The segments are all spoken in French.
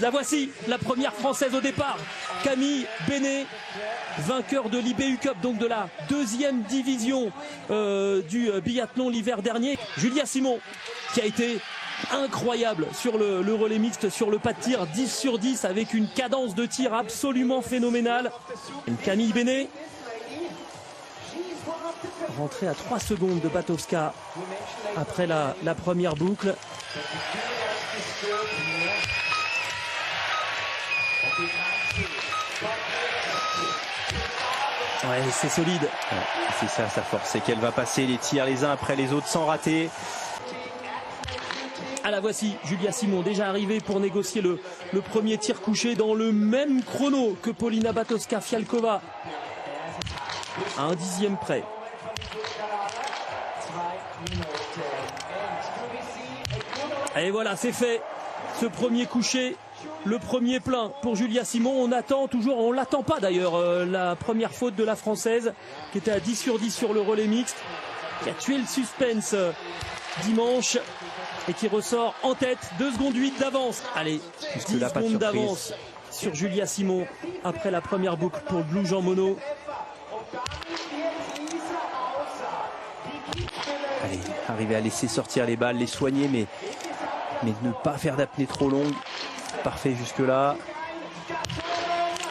La voici, la première française au départ, Camille Bénet, vainqueur de l'IBU Cup, donc de la deuxième division du biathlon l'hiver dernier. Julia Simon, qui a été incroyable sur le relais mixte, sur le pas de tir, 10 sur 10 avec une cadence de tir absolument phénoménale. Camille Bénet, rentrée à 3 secondes de Batowska après la première boucle. Ouais, c'est solide. Ouais, c'est ça sa force, c'est qu'elle va passer les tirs les uns après les autres sans rater. Ah, la voici, Julia Simon, déjà arrivée pour négocier le premier tir couché dans le même chrono que Paulina Batowska-Fialkova. À un dixième près. Et voilà, c'est fait. Ce premier couché, le premier plein pour Julia Simon. On attend toujours, on l'attend pas d'ailleurs, la première faute de la Française qui était à 10 sur 10 sur le relais mixte, qui a tué le suspense dimanche et qui ressort en tête, 2 secondes 8 d'avance. Allez, 10 secondes d'avance sur Julia Simon après la première boucle pour Lou Jean Monod. Allez, arriver à laisser sortir les balles, les soigner, mais ne pas faire d'apnée trop longue. Parfait jusque-là.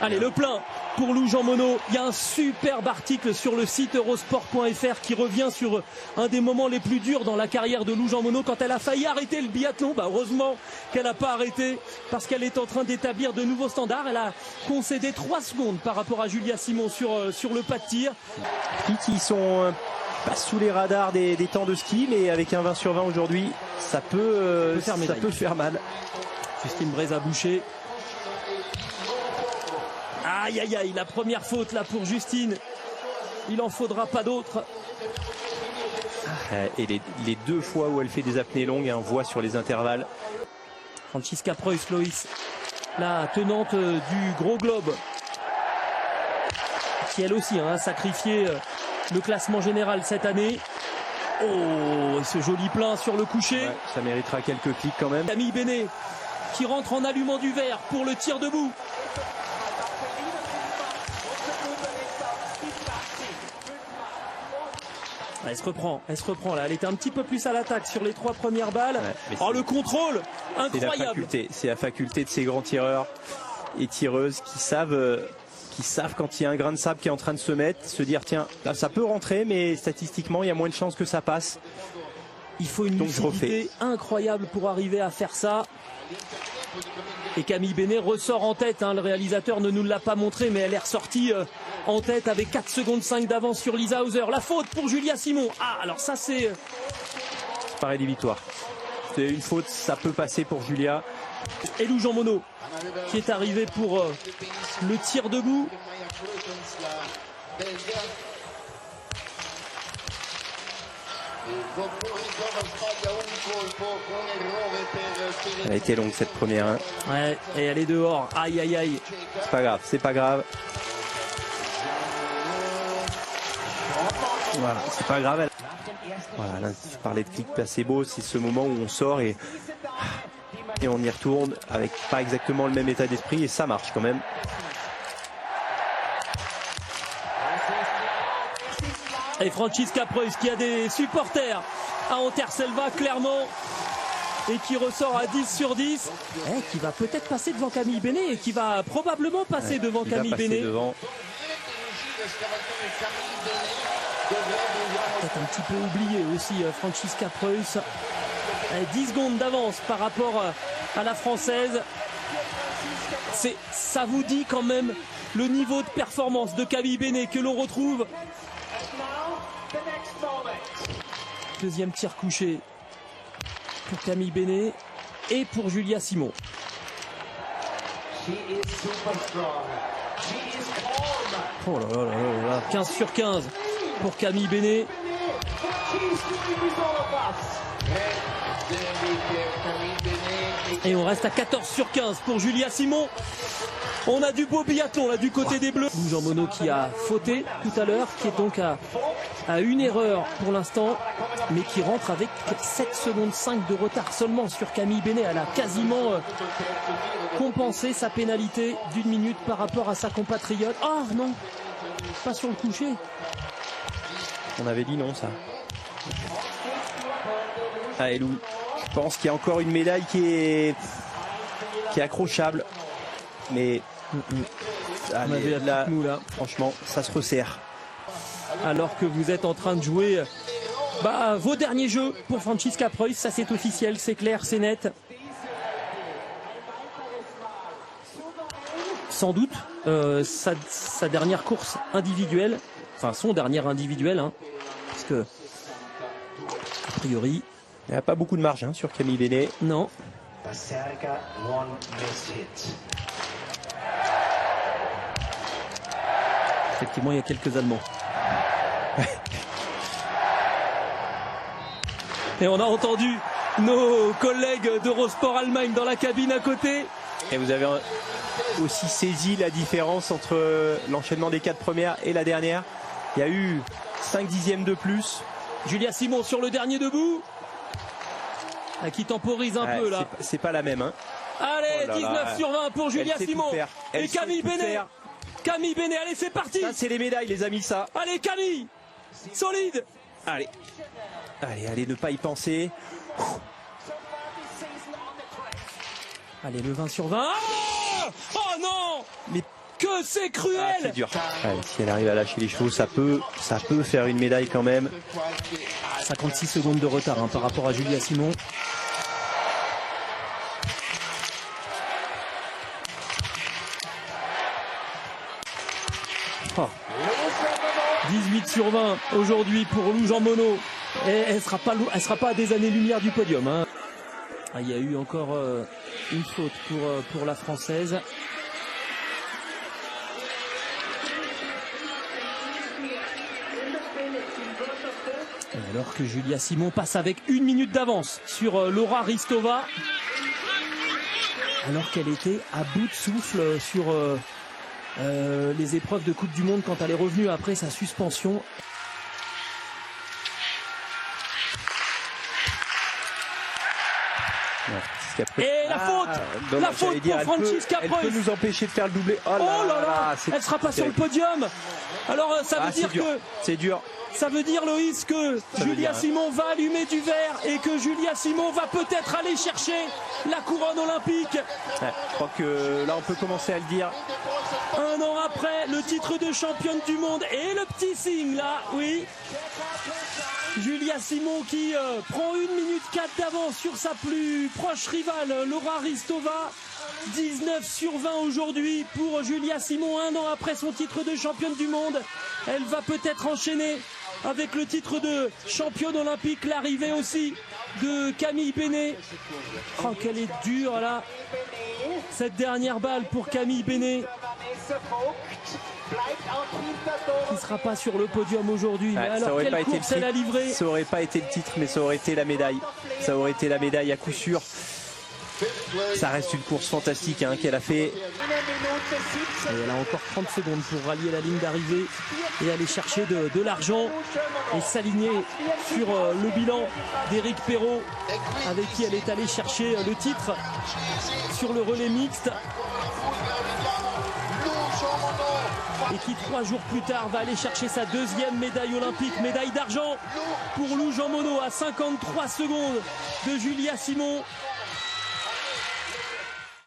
Allez, le plein pour Lou Jean Monod. Il y a un superbe article sur le site eurosport.fr qui revient sur un des moments les plus durs dans la carrière de Lou Jean Monod, quand elle a failli arrêter le biathlon. Heureusement qu'elle n'a pas arrêté, parce qu'elle est en train d'établir de nouveaux standards. Elle a concédé 3 secondes par rapport à Julia Simon sur le pas de tir. Qui sont pas sous les radars des temps de ski, mais avec un 20 sur 20 aujourd'hui, ça peut faire mal. Justine Breza-Boucher. Aïe aïe aïe, la première faute là pour Justine. Il en faudra pas d'autres. Et les 2 fois où elle fait des apnées longues, on voit sur les intervalles. Franziska Preuss-Lois, la tenante du gros globe, qui elle aussi a sacrifié le classement général cette année. Oh, ce joli plein sur le coucher. Ouais, ça méritera quelques clics quand même. Camille Bénet qui rentre en allumant du verre pour le tir debout. Elle se reprend là, elle était un petit peu plus à l'attaque sur les 3 premières balles. Ouais, oh, le contrôle incroyable. C'est la faculté de ces grands tireurs et tireuses qui savent quand il y a un grain de sable qui est en train de se mettre, se dire tiens, là ça peut rentrer, mais statistiquement il y a moins de chances que ça passe. Il faut une lucidité incroyable pour arriver à faire ça. Et Camille Bénet ressort en tête, le réalisateur ne nous l'a pas montré, mais elle est ressortie en tête avec 4 secondes 5 d'avance sur Lisa Hauser. La faute pour Julia Simon. Ah, alors ça c'est pareil des victoires. C'est une faute, ça peut passer pour Julia. Et Lou Jean Monod qui est arrivé pour le tir debout. Elle a été longue cette première. Ouais, et elle est dehors. Aïe aïe aïe. C'est pas grave. Voilà, c'est pas grave. Voilà, là, je parlais de clic placebo, c'est ce moment où on sort et on y retourne avec pas exactement le même état d'esprit et ça marche quand même. Et Franziska Preuss qui a des supporters à Anterselva clairement et qui ressort à 10 sur 10, qui va peut-être passer devant Camille Bénet et qui va probablement passer devant Camille Bénet. Peut-être un petit peu oublié aussi Franziska Preuss. 10 secondes d'avance par rapport à la Française. Ça vous dit quand même le niveau de performance de Camille Bénet que l'on retrouve. Deuxième tir couché pour Camille Bénet et pour Julia Simon. Oh là là là là, 15 sur 15 pour Camille Bénet. Et on reste à 14 sur 15 pour Julia Simon. On a du beau biathlon là du côté des Bleus. Lou Jean Monod qui a fauté tout à l'heure, qui est donc à à une erreur pour l'instant, mais qui rentre avec 7 secondes 5 de retard seulement sur Camille Bennet. Elle a quasiment compensé sa pénalité d'1 minute par rapport à sa compatriote. Ah non, pas sur le coucher. On avait dit non, ça. Allez, Lou, je pense qu'il y a encore une médaille qui est accrochable, mais allez, là, franchement, ça se resserre. Alors que vous êtes en train de jouer vos derniers jeux pour Franziska Preuss, ça c'est officiel, c'est clair, c'est net. Sans doute sa dernière course individuelle, enfin son dernier individuel, hein, parce que a priori il n'y a pas beaucoup de marge sur Camille Bennet. Non. Effectivement, il y a quelques Allemands. Et on a entendu nos collègues d'Eurosport Allemagne dans la cabine à côté. Et vous avez aussi saisi la différence entre l'enchaînement des 4 premières et la dernière. Il y a eu 5 dixièmes de plus. Julia Simon sur le dernier debout. Qui temporise un peu là. C'est pas la même. Hein. Allez, 19 sur 20 pour Julia Simon. Et Camille Bennet. Camille Bennet, allez, c'est parti. Ça, c'est les médailles, les amis, ça. Allez, Camille. Solide. Allez. Allez, ne pas y penser. Allez, le 20 sur 20. Oh non. Mais que c'est cruel. C'est dur. Allez, si elle arrive à lâcher les chevaux, ça peut faire une médaille quand même. 56 secondes de retard par rapport à Julia Simon. Oh. 18 sur 20 aujourd'hui pour Lou Jean Monod. Et elle sera pas à des années-lumière du podium. Hein. Il y a eu encore une faute pour la Française. Alors que Julia Simon passe avec 1 minute d'avance sur Laura Ristova. Alors qu'elle était à bout de souffle sur les épreuves de Coupe du Monde quand elle est revenue après sa suspension. Et la faute pour Franziska Preuss. Elle peut nous empêcher de faire le doublé. Oh là là, elle sera pas sur le podium. Alors ça veut dire que c'est dur. Ça veut dire, Loïs, que Julia Simon va allumer du verre et que Julia Simon va peut-être aller chercher la couronne olympique. Je crois que là, on peut commencer à le dire. 1 an après, le titre de championne du monde et le petit signe, là, oui. Julia Simon qui prend 1 minute 4 d'avance sur sa plus proche rivale, Laura Ristova. 19 sur 20 aujourd'hui pour Julia Simon, 1 an après son titre de championne du monde. Elle va peut-être enchaîner avec le titre de championne olympique, l'arrivée aussi de Camille Bennet. Oh, qu'elle est dure là, cette dernière balle pour Camille Bennet, qui ne sera pas sur le podium aujourd'hui. Mais alors quelle course elle a livré. Ça aurait pas été le titre, mais ça aurait été la médaille. Ça aurait été la médaille à coup sûr. Ça reste une course fantastique qu'elle a fait. Et elle a encore 30 secondes pour rallier la ligne d'arrivée et aller chercher de l'argent et s'aligner sur le bilan d'Éric Perrault, avec qui elle est allée chercher le titre sur le relais mixte. Et qui 3 jours plus tard va aller chercher sa 2e médaille olympique, médaille d'argent pour Lou Jean Monod à 53 secondes de Julia Simon.